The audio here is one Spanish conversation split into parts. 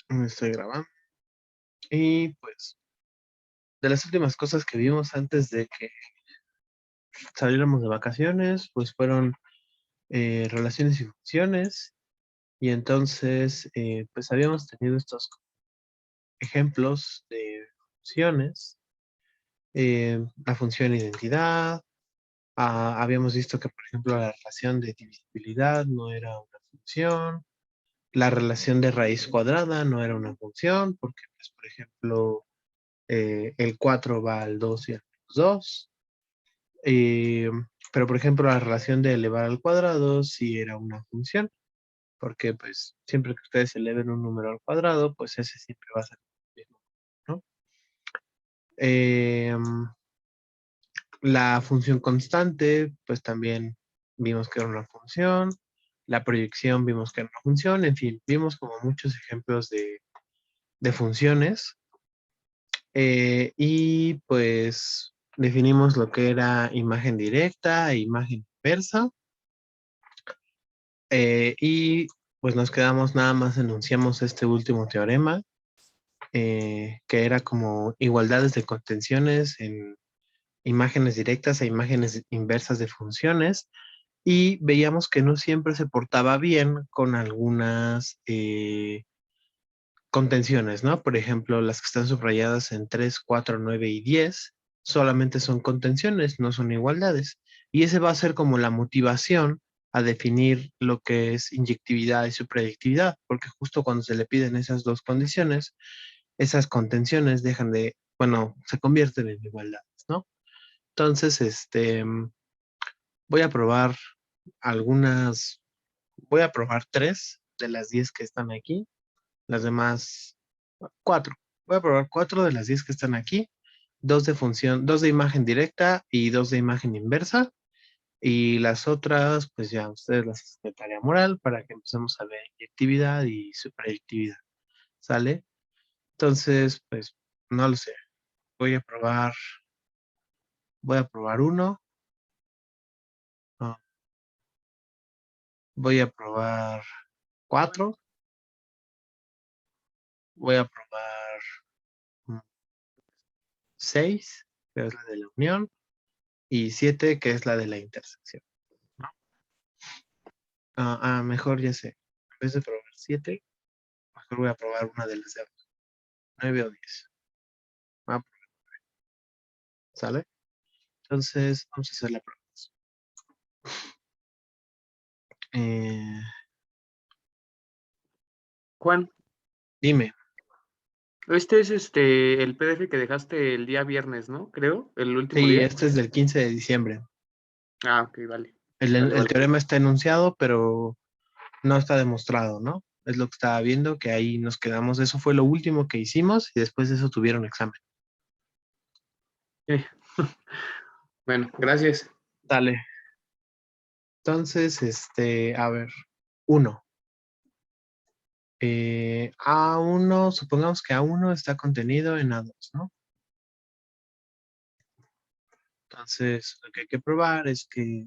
Me estoy grabando. Y pues, de las últimas cosas que vimos antes de que saliéramos de vacaciones, pues fueron relaciones y funciones. Y entonces, pues habíamos tenido estos ejemplos de funciones. La función identidad. Habíamos visto que, por ejemplo, la relación de divisibilidad no era una función. La relación de raíz cuadrada no era una función, porque, pues, por ejemplo, el 4 va al 2 y al menos 2. Eh, pero, por ejemplo, la relación de elevar al cuadrado sí era una función, porque pues siempre que ustedes eleven un número al cuadrado, pues ese siempre va a ser el mismo, ¿no? Eh, la función constante, pues también vimos que era una función. La proyección vimos que era una función. En fin, vimos como muchos ejemplos de funciones. Y pues definimos lo que era imagen directa e imagen inversa. Y pues nos quedamos nada más, enunciamos este último teorema, que era como igualdades de contenciones en imágenes directas e imágenes inversas de funciones, y veíamos que no siempre se portaba bien con algunas contenciones, ¿no? Por ejemplo, las que están subrayadas en 3, 4, 9 y 10 solamente son contenciones, no son igualdades. Y ese va a ser como la motivación a definir lo que es inyectividad y suprayectividad, porque justo cuando se le piden esas dos condiciones, esas contenciones dejan de, bueno, se convierten en igualdades, ¿no? Entonces, voy a probar algunas, voy a probar 3 de las 10 que están aquí, las demás 4. Voy a probar 4 de las 10 que están aquí, 2 de función, 2 de imagen directa y 2 de imagen inversa. Y las otras, pues ya ustedes las hacen de tarea moral para que empecemos a ver inyectividad y suprayectividad. ¿Sale? Entonces, pues no lo sé. Voy a probar, voy a probar uno. No, voy a probar 4. Voy a probar 6, que es la de la unión, y 7, que es la de la intersección. ¿No? Mejor ya sé. En vez de probar 7, mejor voy a probar una de las de 9 o 10. Voy a probar, ¿sale? Entonces, vamos a hacer la prueba. Eh, Juan, dime. este es el PDF que dejaste el día viernes, ¿no? Creo, el último Sí, día. este es del 15 de diciembre. Ah, ok, vale. El, Vale, el vale. teorema está enunciado, pero no está demostrado, ¿no? Es lo que estaba viendo, que ahí nos quedamos. Eso fue lo último que hicimos y después de eso tuvieron examen. Eh, Bueno, gracias. Dale. Entonces, a ver, uno. A1, supongamos que A1 está contenido en A2, ¿no? Entonces, lo que hay que probar es que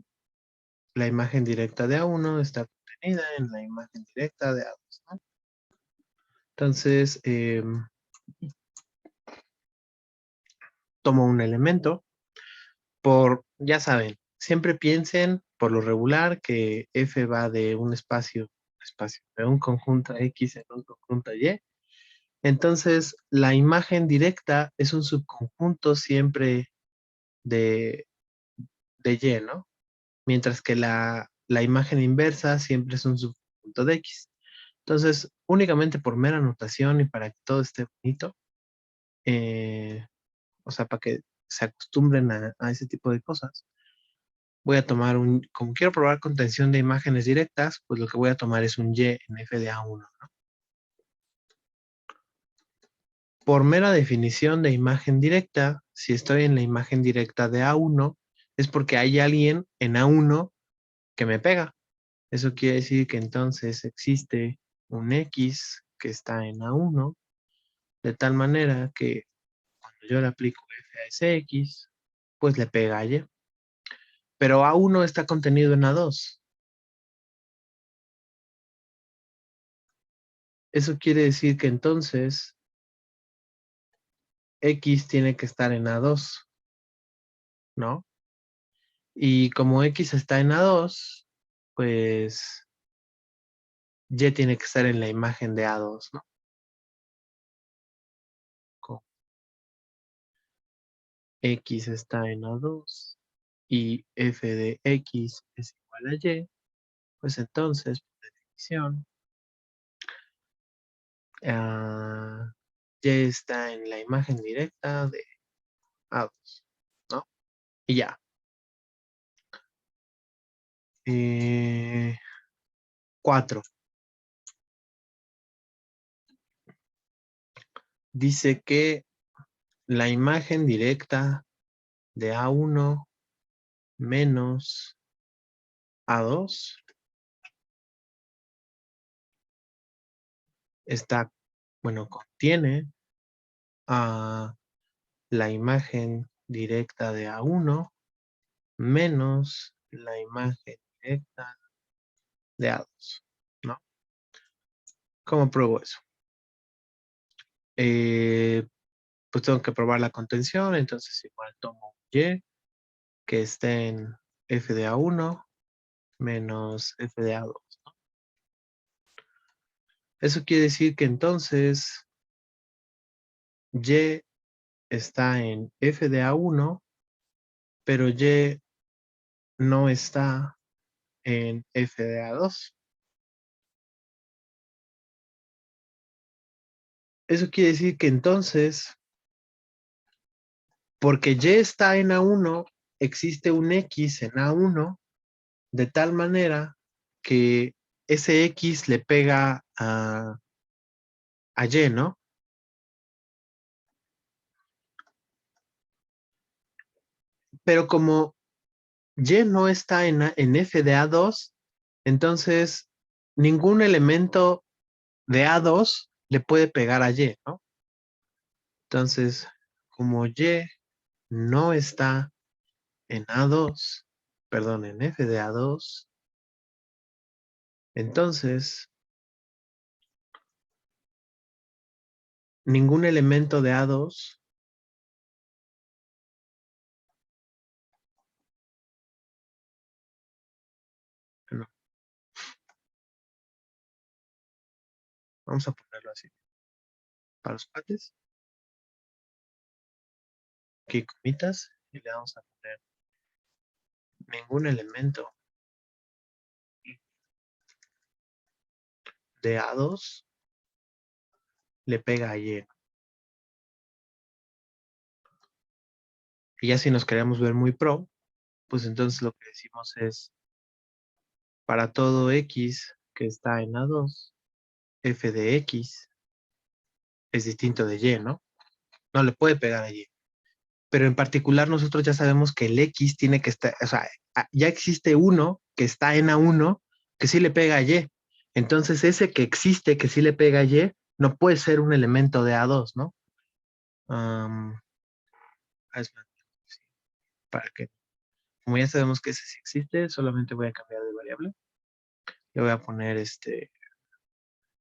la imagen directa de A1 está contenida en la imagen directa de A2, ¿no? Entonces, tomo un elemento ya saben, siempre piensen por lo regular que F va de un espacio, de un conjunto X en un conjunto Y. Entonces, la imagen directa es un subconjunto siempre de, de Y, ¿no? Mientras que la imagen inversa siempre es un subconjunto de X. Entonces, únicamente por mera notación y para que todo esté bonito, eh, o sea, para que se acostumbren a ese tipo de cosas, voy a tomar como quiero probar contención de imágenes directas, pues lo que voy a tomar es un Y en F de A1, ¿no? Por mera definición de imagen directa, si estoy en la imagen directa de A1, es porque hay alguien en A1 que me pega. Eso quiere decir que entonces existe un X que está en A1, de tal manera que cuando yo le aplico F a ese X, pues le pega a Y. Pero A1 está contenido en A2. Eso quiere decir que entonces X tiene que estar en A2, ¿no? Y como X está en A2, pues Y tiene que estar en la imagen de A2, ¿no? Como X está en A2 y f de X es igual a Y, pues entonces, por definición, Y está en la imagen directa de A2, ¿no? Y ya. 4. Dice que la imagen directa de A1 menos A2 está, bueno, contiene a la imagen directa de A1 menos la imagen directa de A2, ¿no? ¿Cómo pruebo eso? Pues tengo que probar la contención, entonces igual tomo Y, que esté en f de A1 menos f de A2. Eso quiere decir que entonces Y está en f de A1, pero Y no está en f de A2. Eso quiere decir que entonces, porque Y está en A1, existe un X en A1 de tal manera que ese X le pega a Y, ¿no? Pero como Y no está en f de A2, entonces ningún elemento de A2 le puede pegar a Y, ¿no? Entonces, como Y no está en A2, perdón, en f de A2, entonces ningún elemento de A2, bueno, vamos a ponerlo así, para los cuates, aquí comitas, y le vamos a poner ningún elemento de A2 le pega a Y. Y ya si nos queremos ver muy pro, pues entonces lo que decimos es, para todo X que está en A2, f de X es distinto de Y, ¿no? No le puede pegar a Y. Pero en particular nosotros ya sabemos que el X tiene que estar, o sea, ya existe uno que está en A1 que sí le pega a Y. Entonces ese que existe que sí le pega a Y no puede ser un elemento de A2, ¿no? Um, para que, como ya sabemos que ese sí existe, solamente voy a cambiar de variable. Le voy a poner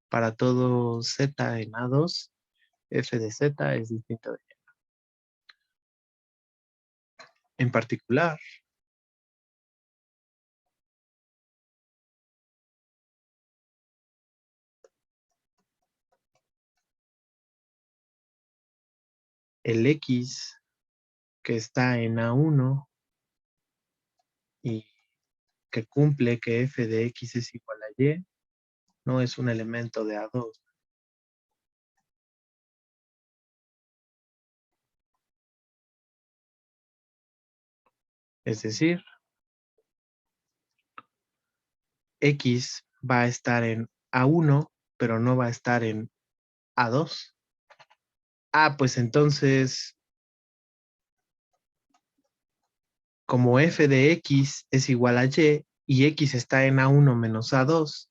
para todo Z en A2, f de Z es distinto de Y. En particular, el X que está en A1 y que cumple que f de X es igual a Y, no es un elemento de A2. Es decir, X va a estar en A1, pero no va a estar en A2. Pues entonces, como f de X es igual a y X está en A1 menos A2,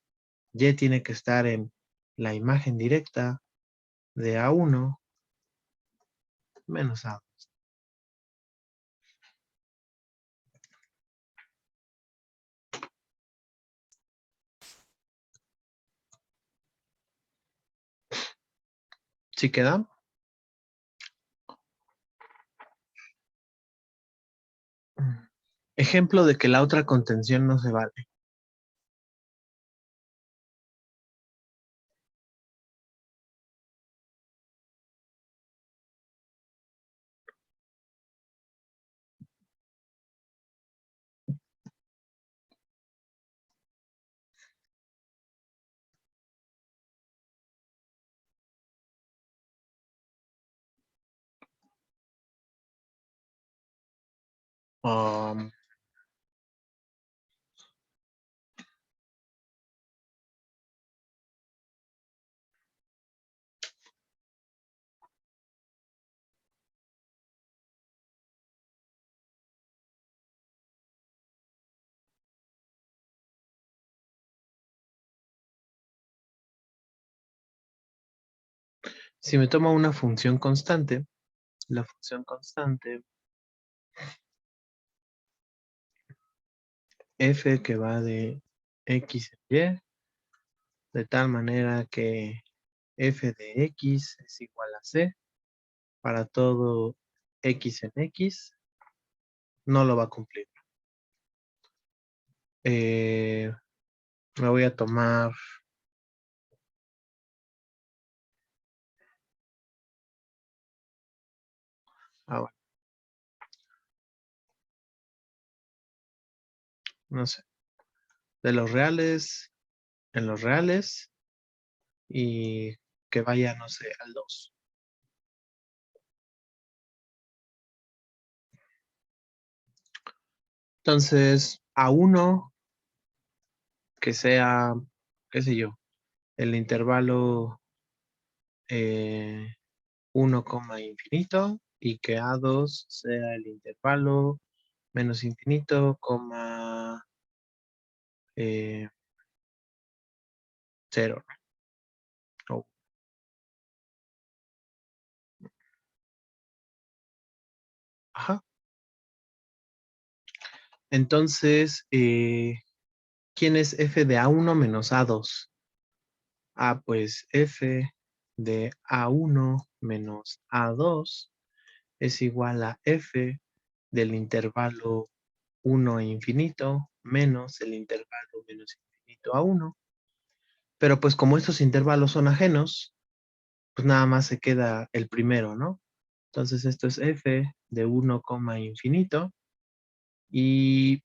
Y tiene que estar en la imagen directa de A1 menos A2. ¿Sí queda? Ejemplo de que la otra contención no se vale. Um, si me tomo una función constante, la función constante f que va de x en y, de tal manera que f de x es igual a c para todo x en x, no lo va a cumplir. Me voy a tomar bueno, no sé, de los reales en los reales y que vaya, no sé, al 2. Entonces, a 1 que sea, qué sé yo, el intervalo 1, infinito y que A2 sea el intervalo menos infinito, 0. ¿No? Ajá. Entonces, ¿quién es f de A1 menos A2? Pues f de A1 menos A2 es igual a f del intervalo 1 e infinito menos el intervalo menos infinito a 1. Pero pues como estos intervalos son ajenos, pues nada más se queda el primero, ¿no? Entonces esto es f de 1, infinito y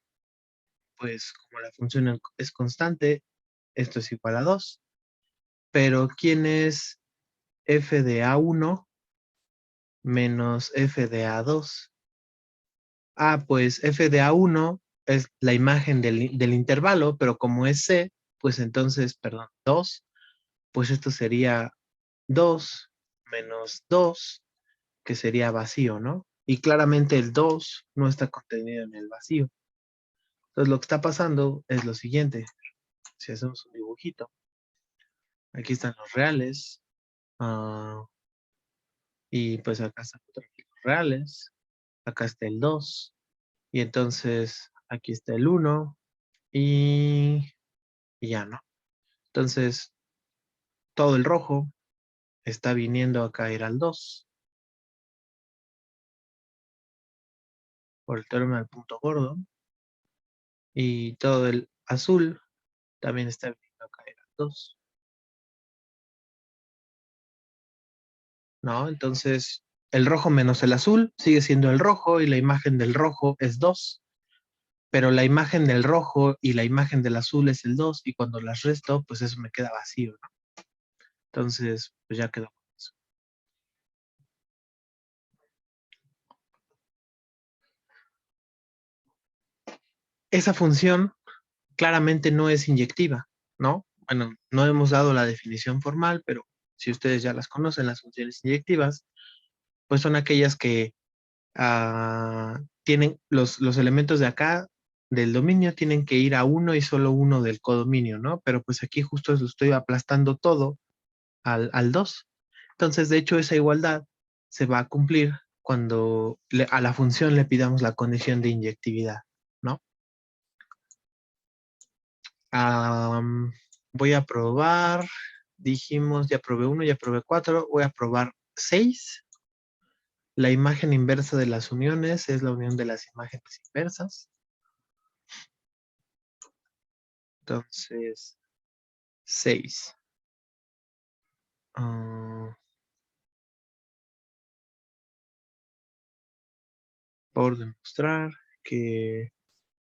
pues como la función es constante, esto es igual a 2. Pero ¿quién es f de A1 menos f de A2? Pues f de A1 es la imagen del intervalo, pero como es c, pues entonces, perdón, 2, pues esto sería 2 menos 2, que sería vacío, ¿no? Y claramente el 2 no está contenido en el vacío. Entonces lo que está pasando es lo siguiente. Si hacemos un dibujito, aquí están los reales, y pues acá están los reales, acá está el 2, y entonces aquí está el 1, y ya, ¿no? Entonces, todo el rojo está viniendo a caer al 2 por el teorema del punto gordo, y todo el azul también está viniendo a caer al 2, ¿no? Entonces, el rojo menos el azul sigue siendo el rojo y la imagen del rojo es 2, pero la imagen del rojo y la imagen del azul es el 2 y cuando las resto, pues eso me queda vacío, ¿no? Entonces, pues ya quedó con eso. Esa función claramente no es inyectiva, ¿no? Bueno, no hemos dado la definición formal, pero si ustedes ya las conocen, las funciones inyectivas, pues son aquellas que tienen los elementos de acá del dominio tienen que ir a uno y solo uno del codominio, ¿no? Pero pues aquí justo lo estoy aplastando todo al 2. Entonces, de hecho, esa igualdad se va a cumplir cuando a la función le pidamos la condición de inyectividad, ¿no? Voy a probar dijimos, ya probé 1, ya probé 4, voy a probar 6. La imagen inversa de las uniones es la unión de las imágenes inversas. Entonces, 6. Por demostrar que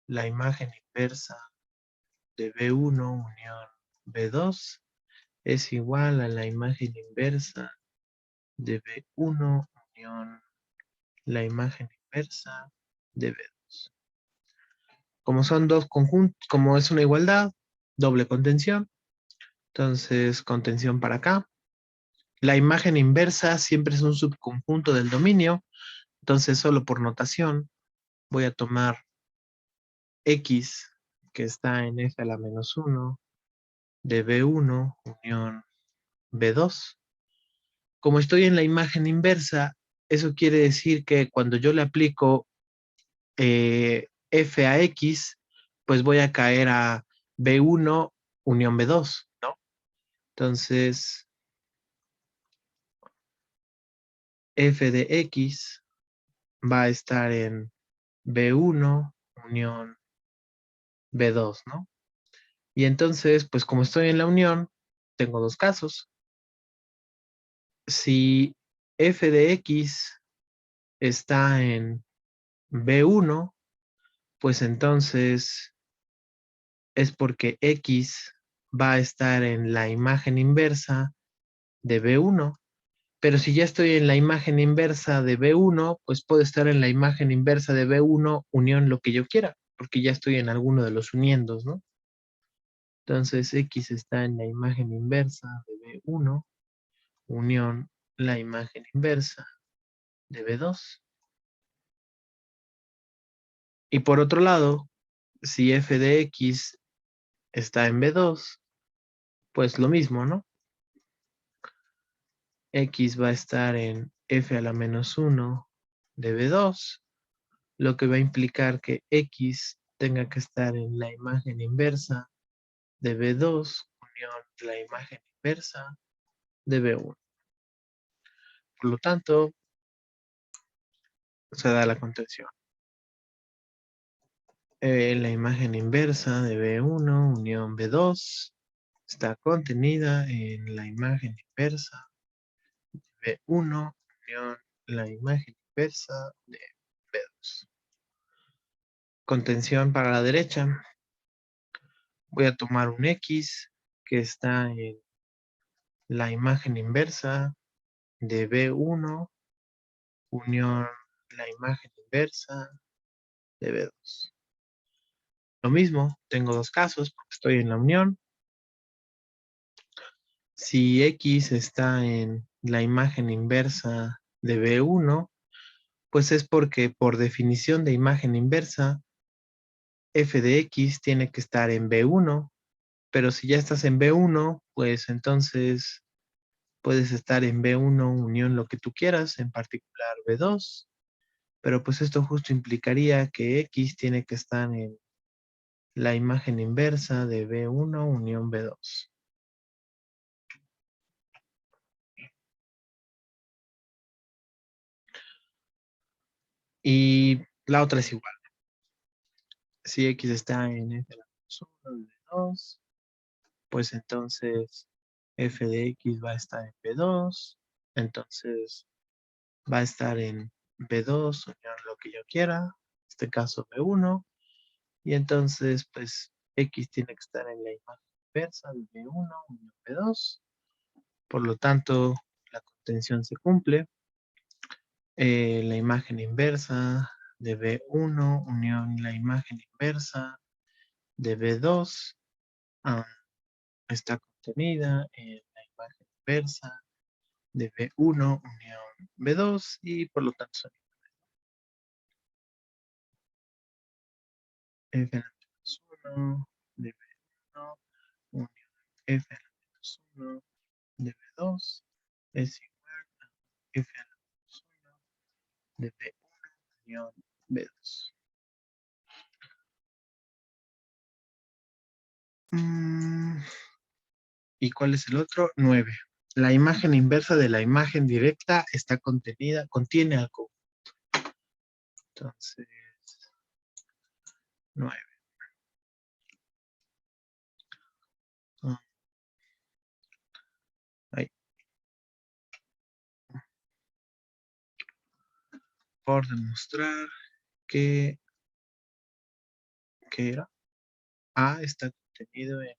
la imagen inversa de B1 unión B2 es igual a la imagen inversa de B1 unión la imagen inversa de B2. Como son dos conjuntos, como es una igualdad, doble contención, entonces contención para acá. La imagen inversa siempre es un subconjunto del dominio, entonces solo por notación voy a tomar X, que está en F a la menos 1, de B1 unión B2. Como estoy en la imagen inversa, eso quiere decir que cuando yo le aplico F a X, pues voy a caer a B1 unión B2, ¿no? Entonces, F de X va a estar en B1 unión B2, ¿no? Y entonces, pues como estoy en la unión, tengo dos casos. Si F de X está en B1, pues entonces es porque X va a estar en la imagen inversa de B1. Pero si ya estoy en la imagen inversa de B1, pues puedo estar en la imagen inversa de B1 unión lo que yo quiera, porque ya estoy en alguno de los uniendos, ¿no? Entonces X está en la imagen inversa de B1 unión la imagen inversa de B2. Y por otro lado, si F de X está en B2, pues lo mismo, ¿no? X va a estar en F a la menos 1 de B2, lo que va a implicar que X tenga que estar en la imagen inversa de B2 unión la imagen inversa de B1. Por lo tanto, se da la contención. La imagen inversa de B1 unión B2 está contenida en la imagen inversa de B1 unión la imagen inversa de B2. Contención para la derecha. Voy a tomar un X que está en la imagen inversa de B1 unión la imagen inversa de B2. Lo mismo, tengo dos casos porque estoy en la unión. Si X está en la imagen inversa de B1, pues es porque por definición de imagen inversa, F de X tiene que estar en B1, pero si ya estás en B1, pues entonces puedes estar en B1 unión lo que tú quieras, en particular B2, pero pues esto justo implicaría que X tiene que estar en la imagen inversa de B1 unión B2. Y la otra es igual. Si X está en F de la menos 1 de B2, pues entonces F de X va a estar en B2, entonces va a estar en B2 unión lo que yo quiera, en este caso B1, y entonces pues X tiene que estar en la imagen inversa de B1 unión B2, por lo tanto la contención se cumple. La imagen inversa de B1 unión la imagen inversa de B2 está contenida en la imagen inversa de B1 unión B2 y por lo tanto son F a la menos 1 de B1 unión F a la menos 1 de B2 es igual a F a la menos 1 de B1 unión B2. ¿Y cuál es el otro? 9. La imagen inversa de la imagen directa está contiene algo. Entonces, 9. Ahí. Por demostrar que, ¿qué era? A está contenido en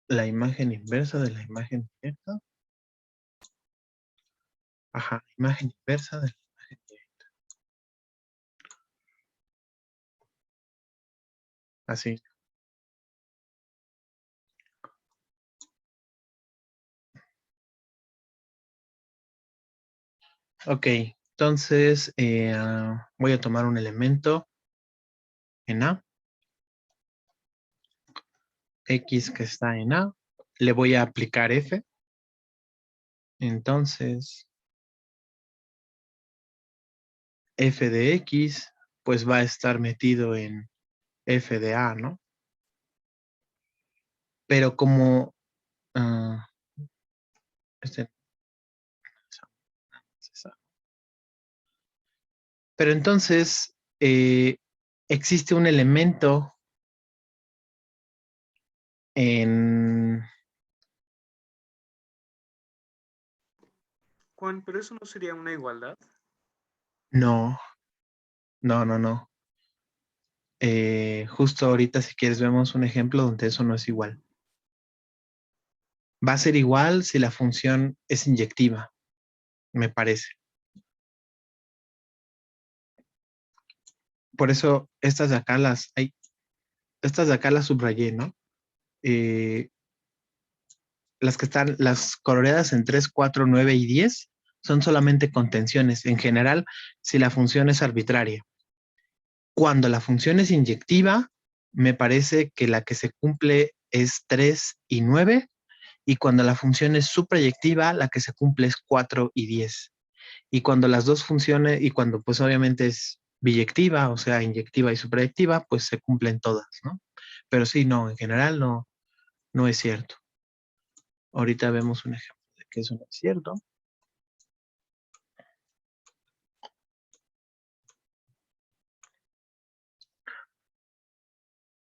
la imagen inversa de la imagen directa. Ajá, imagen inversa de la imagen directa. Así. Ok, entonces voy a tomar un elemento en A, X que está en A, le voy a aplicar F. Entonces, F de X, pues va a estar metido en F de A, ¿no? Pero como, ah, este, pero entonces existe un elemento en, Juan, pero eso no sería una igualdad. no, no. Justo ahorita, si quieres, vemos un ejemplo donde eso no es igual. Va a ser igual si la función es inyectiva, me parece. Por eso estas de acá las subrayé, ¿no? Eh, las que están, las coloreadas en 3, 4, 9 y 10 son solamente contenciones. En general, si la función es arbitraria. Cuando la función es inyectiva, me parece que la que se cumple es 3 y 9, y cuando la función es suprayectiva, la que se cumple es 4 y 10. Y cuando las dos funciones, y cuando pues obviamente es biyectiva, o sea, inyectiva y suprayectiva, pues se cumplen todas, ¿no? Pero sí, no, en general no es cierto. Ahorita vemos un ejemplo de que eso no es cierto.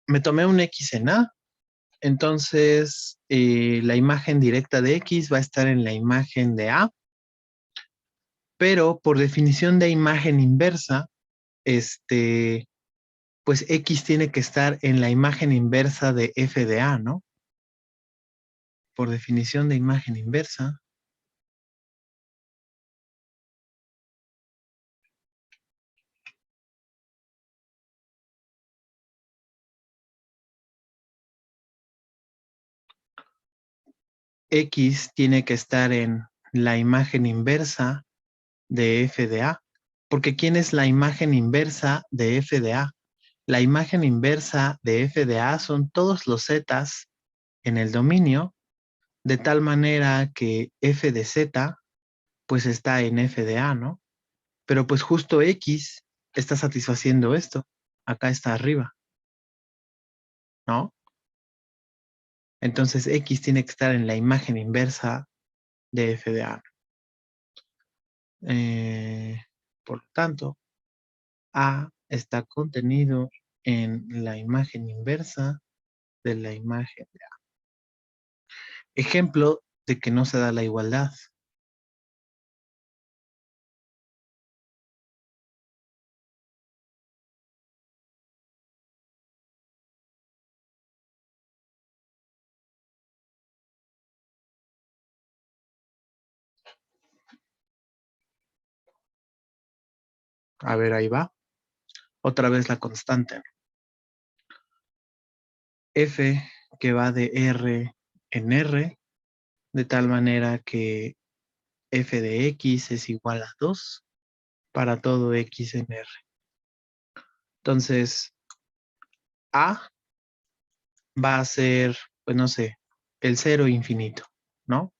Me tomé un X en A, entonces la imagen directa de X va a estar en la imagen de A, pero por definición de imagen inversa, pues X tiene que estar en la imagen inversa de F de A, ¿no? Por definición de imagen inversa. X tiene que estar en la imagen inversa de F de A. Porque ¿quién es la imagen inversa de F de A? La imagen inversa de F de A son todos los zetas en el dominio, de tal manera que F de Z pues está en F de A, ¿no? Pero pues justo X está satisfaciendo esto. Acá está arriba, ¿no? Entonces X tiene que estar en la imagen inversa de F de A. Eh, por lo tanto, A está contenido en la imagen inversa de la imagen de A. Ejemplo de que no se da la igualdad. A ver, ahí va. Otra vez la constante. F que va de R en R, de tal manera que F de X es igual a 2 para todo X en R. Entonces, A va a ser, pues no sé, el cero infinito, ¿no?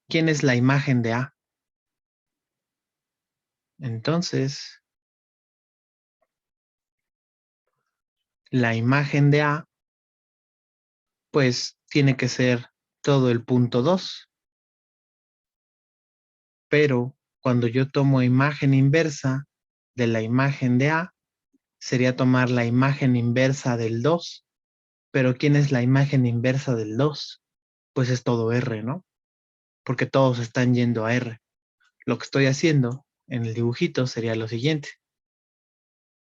¿Quién es la imagen de A? Entonces, la imagen de A, pues tiene que ser todo el punto 2. Pero cuando yo tomo imagen inversa de la imagen de A, sería tomar la imagen inversa del 2. Pero ¿quién es la imagen inversa del 2? Pues es todo R, ¿no? Porque todos están yendo a R. Lo que estoy haciendo en el dibujito sería lo siguiente.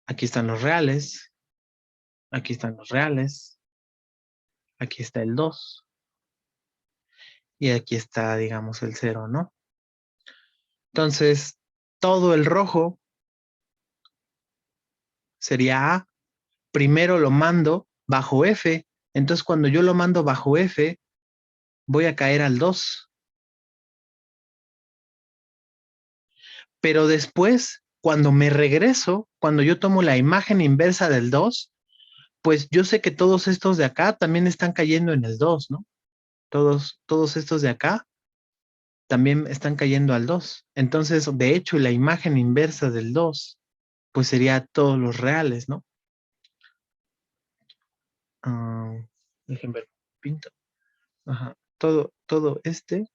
Aquí están los reales. Aquí están los reales. Aquí está el 2. Y aquí está, digamos, el 0, ¿no? Entonces, todo el rojo sería A. Primero lo mando bajo F. Entonces, cuando yo lo mando bajo F, voy a caer al 2. Pero después, cuando me regreso, cuando yo tomo la imagen inversa del 2, pues yo sé que todos estos de acá también están cayendo en el 2, ¿no? Todos estos de acá también están cayendo al 2. Entonces, de hecho, la imagen inversa del 2, pues sería todos los reales, ¿no? Ah, dejen ver, pinto. Ajá. Todo este,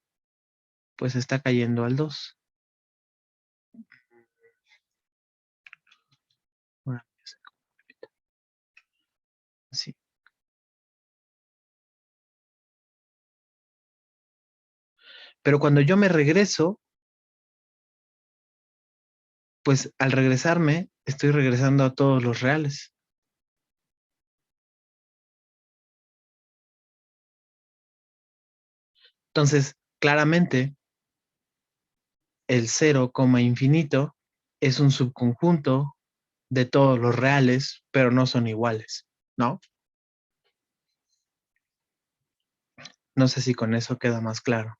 pues está cayendo al 2. Ahora, así. Pero cuando yo me regreso, pues al regresarme, estoy regresando a todos los reales. Entonces, claramente, el 0, infinito es un subconjunto de todos los reales, pero no son iguales, ¿no? No sé si con eso queda más claro.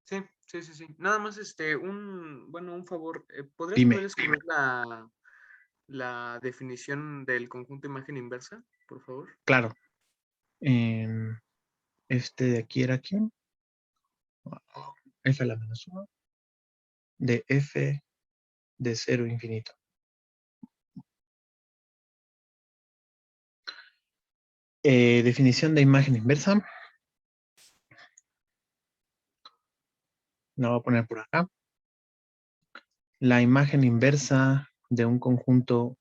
Sí, sí, sí, sí. Nada más, un favor, ¿podrías Dime, volver a escribir la definición del conjunto imagen inversa, por favor? claro. Este de aquí era quién? F a la menos 1 de F de 0 infinito. Definición de imagen inversa. La voy a poner por acá. La imagen inversa de un conjunto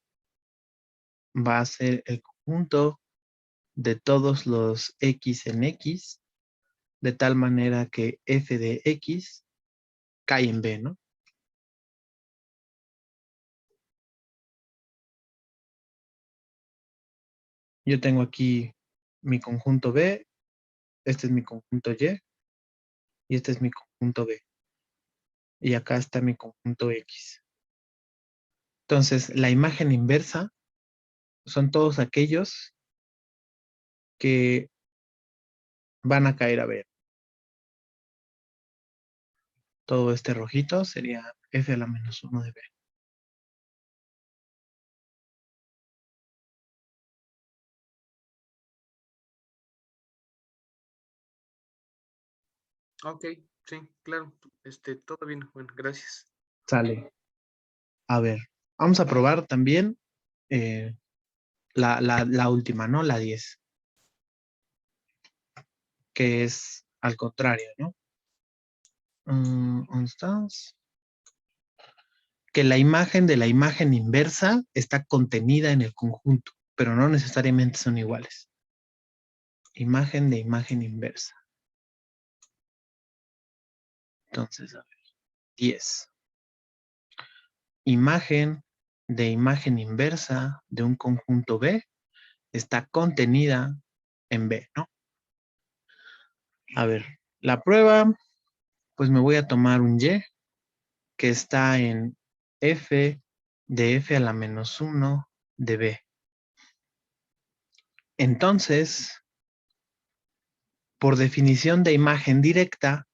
va a ser el conjunto de todos los X en X, de tal manera que F de X cae en B, ¿no? Yo tengo aquí mi conjunto B, este es mi conjunto Y, y este es mi conjunto B. Y acá está mi conjunto X. Entonces, la imagen inversa son todos aquellos que van a caer a B. Todo este rojito sería F a la menos 1 de B. Ok, sí, claro. Todo bien, bueno, gracias. Sale. A ver, vamos a probar también eh, la última, ¿no? La 10, que es al contrario, ¿no? ¿Dónde estás? Que la imagen de la imagen inversa está contenida en el conjunto, pero no necesariamente son iguales. Imagen de imagen inversa. Entonces, a ver, 10. Imagen de imagen inversa de un conjunto B está contenida en B, ¿no? A ver, la prueba, pues me voy a tomar un Y que está en F de F a la menos 1 de B. Entonces, por definición de imagen directa,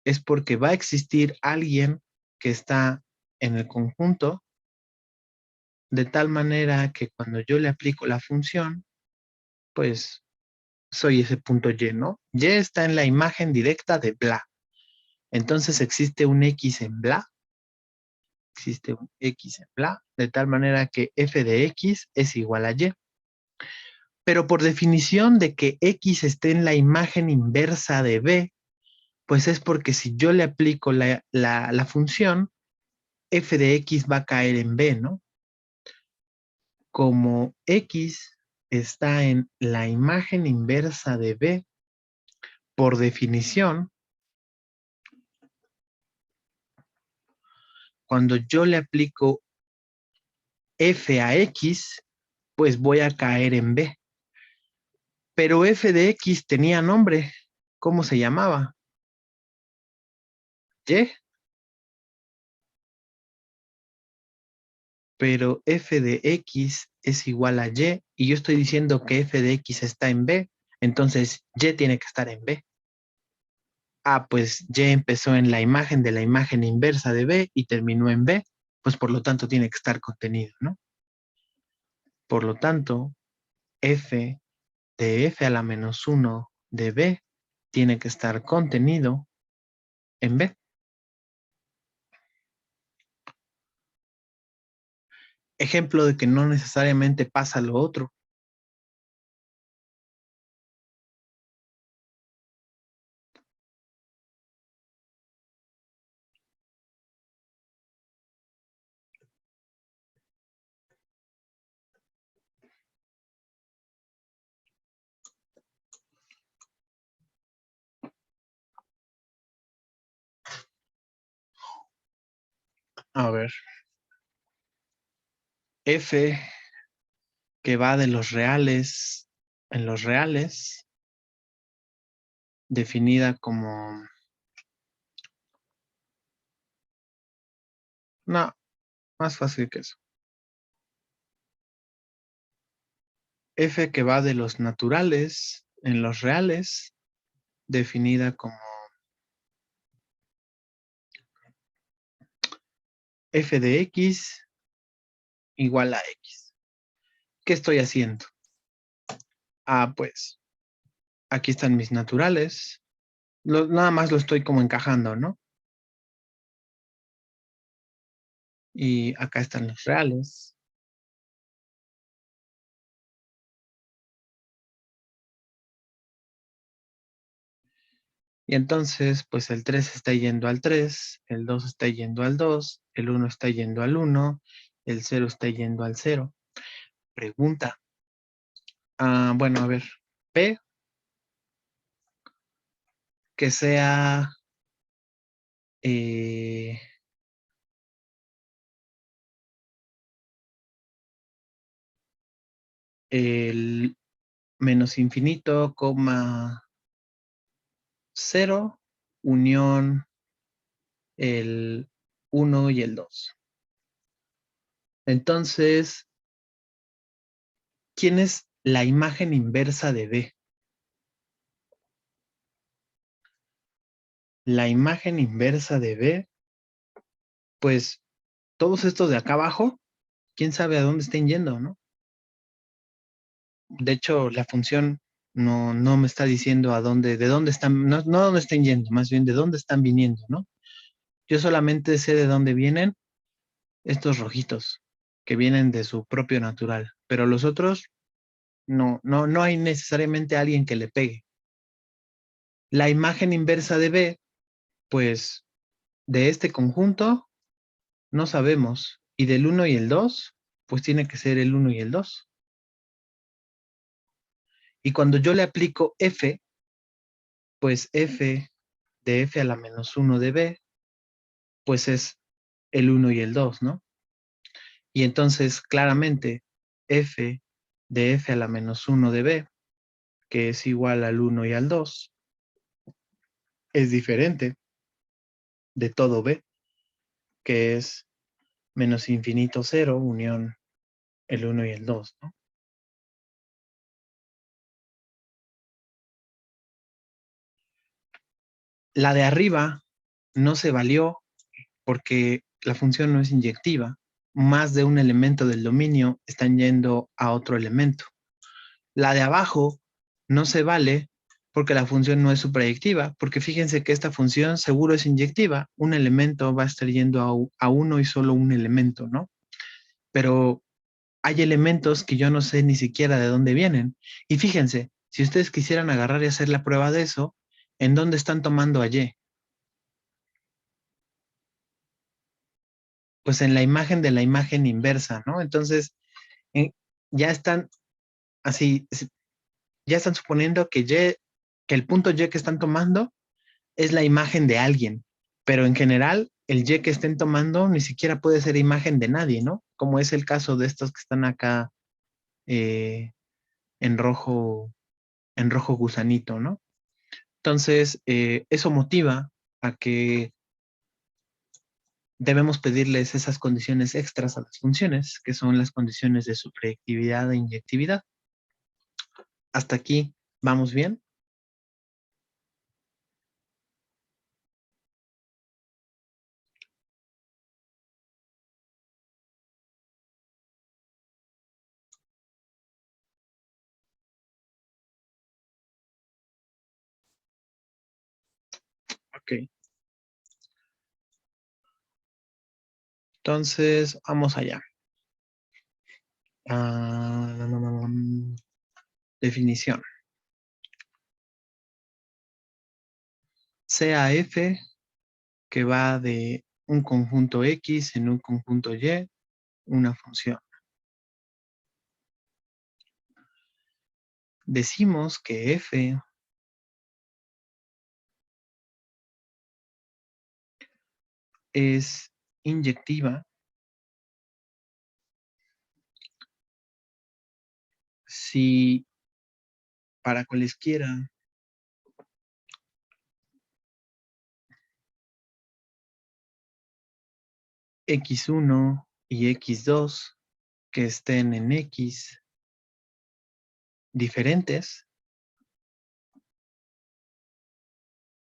es porque va a existir alguien que está en el conjunto, de tal manera que cuando yo le aplico la función, pues soy ese punto Y, ¿no? Y está en la imagen directa de bla. Entonces existe un X en bla existe un X en bla, de tal manera que f de X es igual a Y. Pero por definición de que X esté en la imagen inversa de B, pues es porque si yo le aplico la función, f de X va a caer en B, ¿no? Como X está en la imagen inversa de B, por definición, cuando yo le aplico f a X, pues voy a caer en B. Pero f de X tenía nombre. ¿Cómo se llamaba? Y. Pero f de X es igual a Y y yo estoy diciendo que f de X está en B, entonces Y tiene que estar en B. Ah, pues Y empezó en la imagen de la imagen inversa de B y terminó en B, pues por lo tanto tiene que estar contenido, ¿no? Por lo tanto, f de f a la menos 1 de B tiene que estar contenido en B. Ejemplo de que no necesariamente pasa lo otro. A ver, f que va de los reales en los reales, definida como... No, más fácil que eso. F que va de los naturales en los reales, definida como f de X igual a X. ¿Qué estoy haciendo? Ah, pues aquí están mis naturales. Nada más lo estoy como encajando, ¿no? Y acá están los reales. Y entonces, pues el 3 está yendo al 3, el 2 está yendo al 2, el 1 está yendo al 1, el 0 está yendo al 0. Pregunta. Bueno, a ver. P que sea el menos infinito, coma 0, unión el 1 y el 2. Entonces, ¿quién es la imagen inversa de B? La imagen inversa de B, pues todos estos de acá abajo, quién sabe a dónde estén yendo, ¿no? De hecho, la función no me está diciendo a dónde, de dónde están, no dónde estén yendo, más bien de dónde están viniendo, ¿no? Yo solamente sé de dónde vienen estos rojitos, que vienen de su propio natural, pero los otros no hay necesariamente alguien que le pegue. La imagen inversa de B, pues de este conjunto no sabemos, y del 1 y el 2, pues tiene que ser el 1 y el 2. Y cuando yo le aplico F, pues F de F a la menos 1 de B, pues es el 1 y el 2, ¿no? Y entonces, claramente, F de F a la menos 1 de B, que es igual al 1 y al 2, es diferente de todo B, que es menos infinito 0, unión el 1 y el 2, ¿no? La de arriba no se valió porque la función no es inyectiva. Más de un elemento del dominio están yendo a otro elemento. La de abajo no se vale porque la función no es suprayectiva, porque fíjense que esta función seguro es inyectiva, un elemento va a estar yendo a uno y solo un elemento, ¿no? Pero hay elementos que yo no sé ni siquiera de dónde vienen. Y fíjense, si ustedes quisieran agarrar y hacer la prueba de eso, ¿en dónde están tomando a Y? Pues en la imagen de la imagen inversa, ¿no? Entonces, eh, ya están así, ya están suponiendo que el punto Y que están tomando es la imagen de alguien, pero en general el Y que estén tomando ni siquiera puede ser imagen de nadie, ¿no? Como es el caso de estos que están acá eh, en rojo, en rojo gusanito, ¿no? Entonces, eso motiva a que debemos pedirles esas condiciones extras a las funciones, que son las condiciones de suprayectividad e inyectividad. Hasta aquí, ¿vamos bien? Ok. Entonces, vamos allá. Definición. Sea F que va de un conjunto X en un conjunto Y, una función. Decimos que F es inyectiva si para cualesquiera X1 y X2 que estén en X diferentes,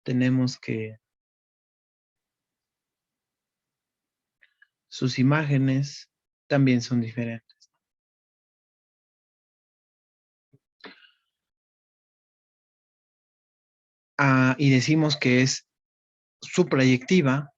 tenemos que sus imágenes también son diferentes. Y decimos que es suprayectiva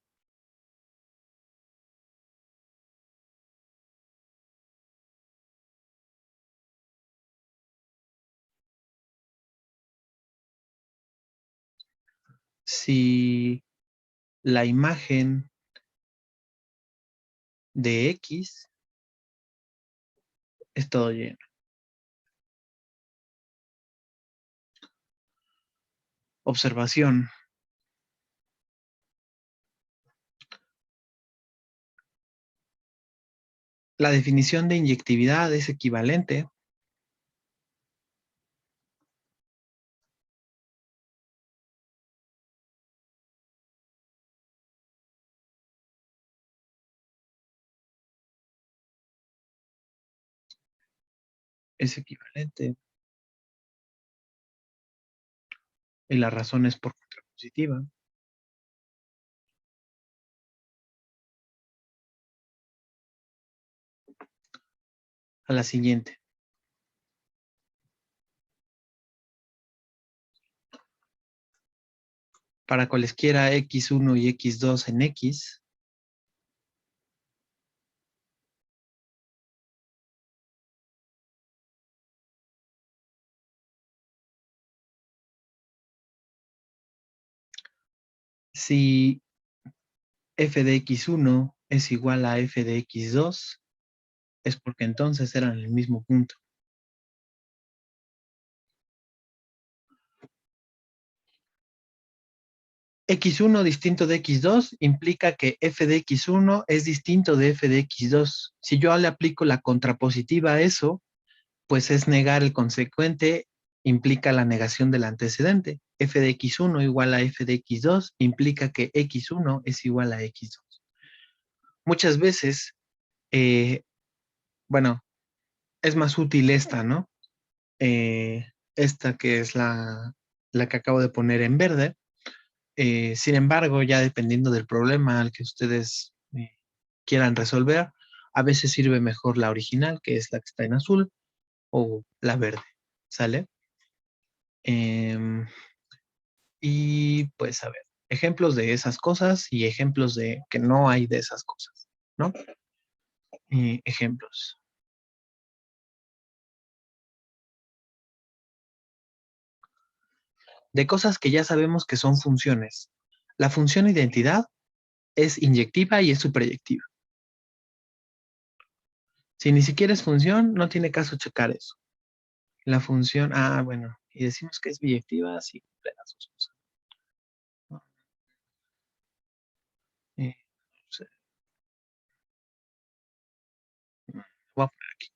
si la imagen de X es todo lleno. Observación. La definición de inyectividad es equivalente y la razón es por contrapositiva. A la siguiente. Para cualesquiera X1 y X2 en X, si f de X1 es igual a f de X2, es porque entonces eran el mismo punto. X1 distinto de X2 implica que f de X1 es distinto de f de X2. Si yo le aplico la contrapositiva a eso, pues es negar el consecuente, implica la negación del antecedente. F de X1 igual a f de X2 implica que X1 es igual a X2. Muchas veces, eh, bueno, es más útil esta, ¿no? Esta que es la que acabo de poner en verde. Sin embargo, ya dependiendo del problema al que ustedes quieran resolver, a veces sirve mejor la original, que es la que está en azul, o la verde. ¿Sale? Y pues a ver, ejemplos de esas cosas y ejemplos de que no hay de esas cosas, ¿no? Ejemplos. De cosas que ya sabemos que son funciones. La función identidad es inyectiva y es superyectiva. Si ni siquiera es función, no tiene caso checar eso. La función, bueno, y decimos que es biyectiva si cumple las dos cosas. ¿No? No sé. Voy a poner aquí.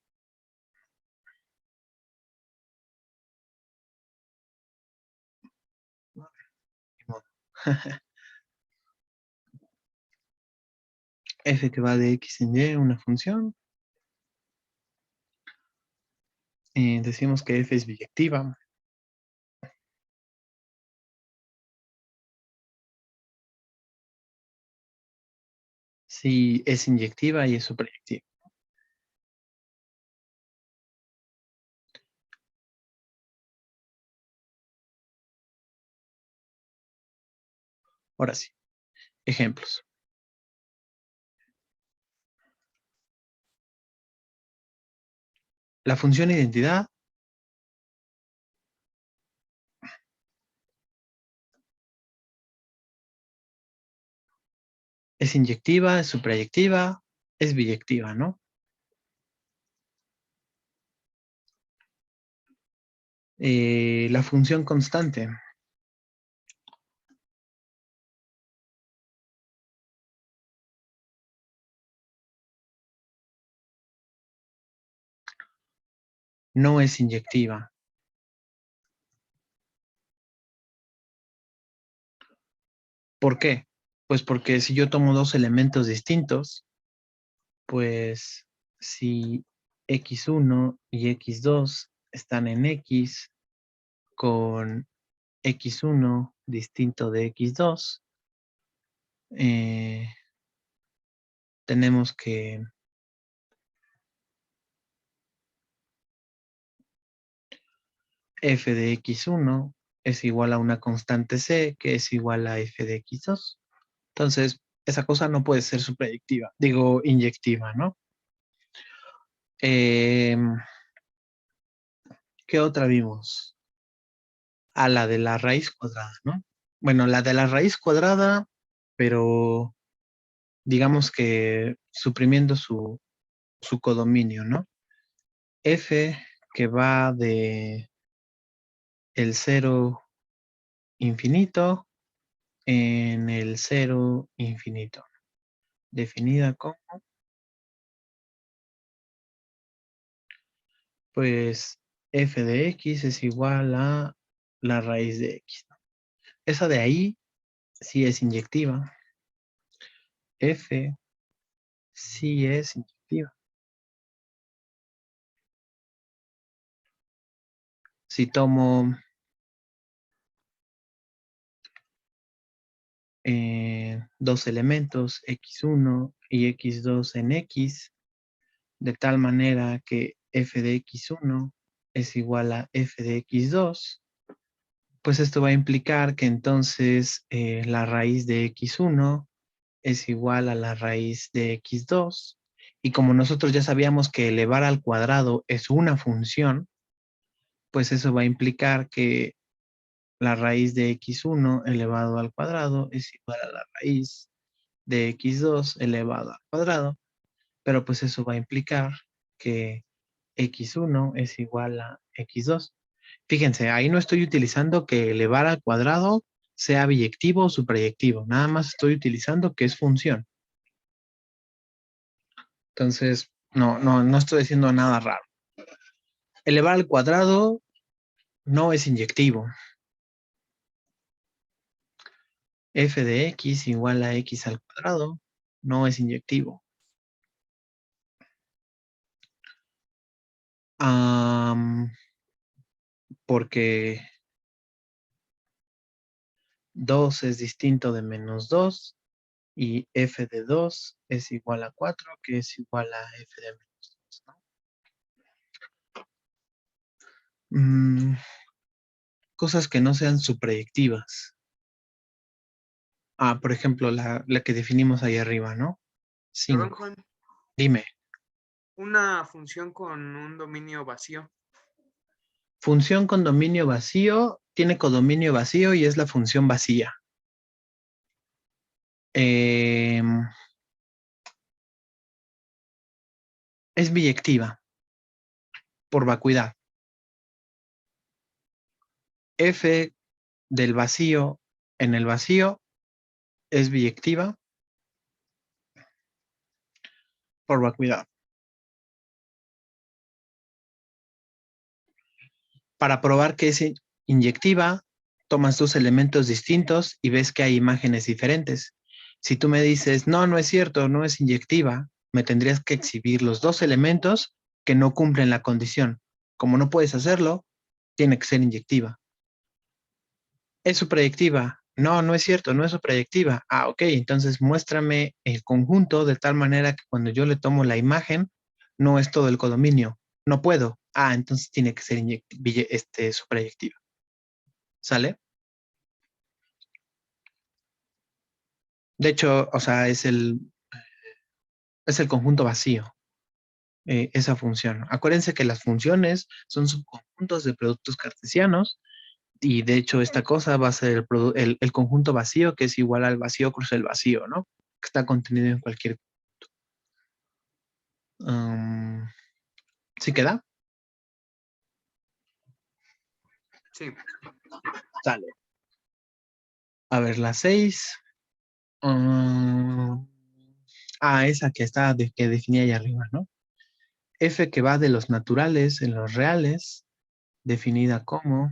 No, ni modo. F que va de X en Y, una función. Decimos que F es biyectiva. Si es inyectiva y es superyectiva. Ahora sí, ejemplos. La función identidad es inyectiva, es superyectiva, es biyectiva, ¿no? La función constante no es inyectiva. ¿Por qué? Pues porque si yo tomo dos elementos distintos, pues si x1 y x2 están en X con x1 distinto de x2, tenemos que f de x1 es igual a una constante c que es igual a f de x2. Entonces, esa cosa no puede ser superyectiva, digo inyectiva, ¿no? ¿Qué otra vimos? La de la raíz cuadrada, ¿no? Bueno, la de la raíz cuadrada, pero digamos que suprimiendo su codominio, ¿no? F que va de el cero infinito en el cero infinito, definida como, pues, f de x es igual a la raíz de x, ¿no? Esa de ahí sí es inyectiva. F sí es inyectiva. Si tomo dos elementos, x1 y x2 en x, de tal manera que f de x1 es igual a f de x2, pues esto va a implicar que entonces la raíz de x1 es igual a la raíz de x2, y como nosotros ya sabíamos que elevar al cuadrado es una función, pues eso va a implicar que la raíz de x1 elevado al cuadrado es igual a la raíz de x2 elevado al cuadrado, pero pues eso va a implicar que x1 es igual a x2. Fíjense, ahí no estoy utilizando que elevar al cuadrado sea biyectivo o superyectivo, nada más estoy utilizando que es función. Entonces, no estoy diciendo nada raro. Elevar al cuadrado no es inyectivo. F de x igual a x al cuadrado no es inyectivo. Porque 2 es distinto de menos 2 y f de 2 es igual a 4, que es igual a f de menos 2, ¿no? cosas que no sean subproyectivas. Por ejemplo, la que definimos ahí arriba, ¿no? Perdón, 5. Juan, Dime. una función con un dominio vacío. Función con dominio vacío tiene codominio vacío y es la función vacía. Es biyectiva por vacuidad. F del vacío en el vacío es biyectiva por vacuidad. Para probar que es inyectiva, tomas dos elementos distintos y ves que hay imágenes diferentes. Si tú me dices, no, no es cierto, no es inyectiva, me tendrías que exhibir los dos elementos que no cumplen la condición. Como no puedes hacerlo, tiene que ser inyectiva. ¿Es suprayectiva? No, no es cierto, no es suprayectiva. Ok, entonces muéstrame el conjunto de tal manera que cuando yo le tomo la imagen, no es todo el codominio. No puedo. Entonces tiene que ser suprayectiva. ¿Sale? De hecho, o sea, es el conjunto vacío, esa función. Acuérdense que las funciones son subconjuntos de productos cartesianos y de hecho esta cosa va a ser el conjunto vacío que es igual al vacío cruz el vacío, ¿no? Que está contenido en cualquier. ¿Sí queda? Sí. Sale. A ver, la 6. Esa que está, que definía ahí arriba, ¿no? F que va de los naturales en los reales, definida como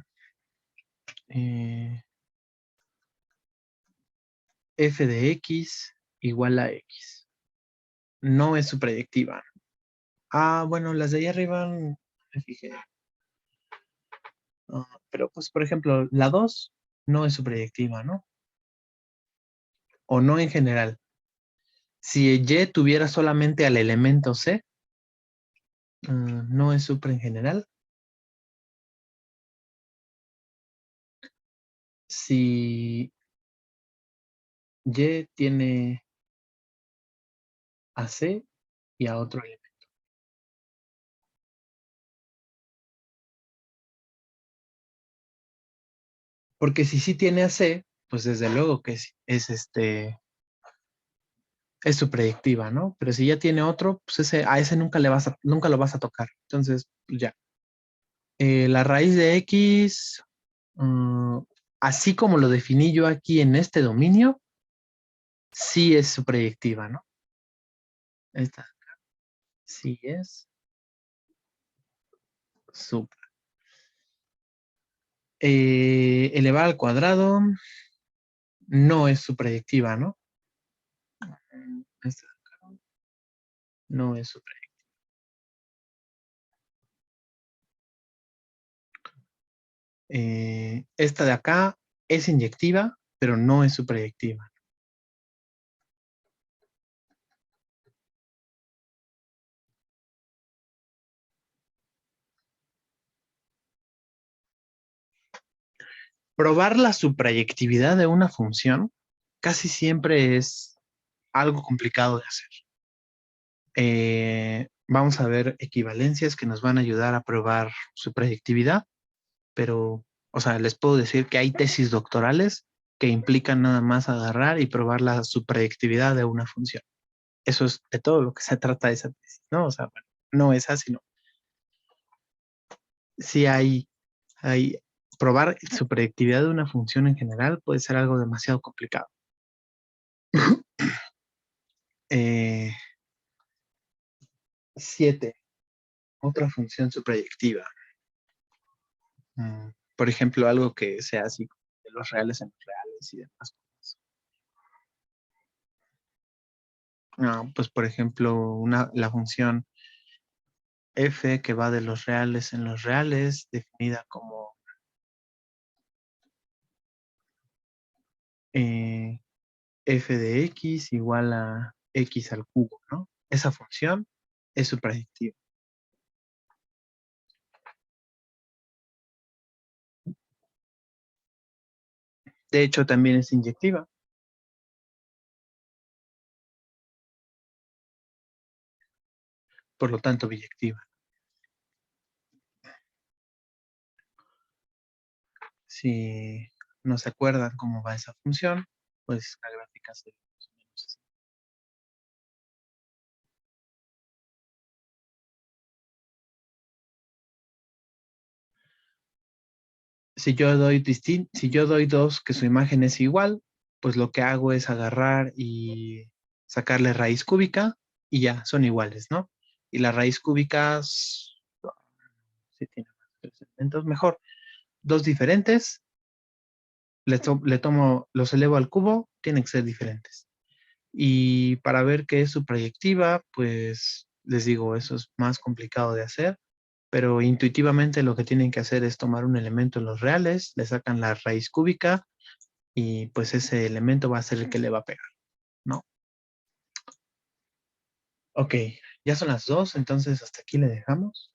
f de x igual a x. No es su proyectiva. Bueno, las de ahí arriba, me fijé. Pero pues, por ejemplo, la 2 no es su proyectiva, ¿no? O no en general. Si Y tuviera solamente al elemento C, no es super en general. Si Y tiene a C y a otro elemento. Porque si sí tiene a C, pues desde luego que es su predictiva, ¿no? Pero si ya tiene otro, pues a ese nunca lo vas a tocar. Entonces, pues ya. La raíz de X, mm, así como lo definí yo aquí en este dominio, sí es su predictiva, ¿no? Esta sí es su. Elevar al cuadrado no es su predictiva, ¿no? Esta no es su predictiva. Esta de acá es inyectiva, pero no es su predictiva. Probar la suprayectividad de una función casi siempre es algo complicado de hacer. Vamos a ver equivalencias que nos van a ayudar a probar su predictividad, pero, o sea, les puedo decir que hay tesis doctorales que implican nada más agarrar y probar la supredictividad de una función. Eso es de todo lo que se trata de esa tesis, ¿no? O sea, bueno, no es así, no. Sí hay, probar su predictividad de una función en general puede ser algo demasiado complicado. 7. Otra función suprayectiva. Por ejemplo, algo que sea así de los reales en los reales y demás cosas. Pues por ejemplo, la función f que va de los reales en los reales, definida como f de x igual a x al cubo, ¿no? Esa función es suprayectiva. De hecho, también es inyectiva. Por lo tanto, biyectiva. Si no se acuerdan cómo va esa función, pues la gráfica se ve más o menos así. Si yo doy dos que su imagen es igual, pues lo que hago es agarrar y sacarle raíz cúbica y ya, son iguales, ¿no? Y la raíz cúbica, si tiene más de tres elementos, mejor. Dos diferentes, le tomo, los elevo al cubo, tienen que ser diferentes. Y para ver qué es su proyectiva, pues les digo, eso es más complicado de hacer, pero intuitivamente lo que tienen que hacer es tomar un elemento en los reales, le sacan la raíz cúbica y pues ese elemento va a ser el que le va a pegar, ¿no? Ok, ya son las 2, entonces hasta aquí le dejamos.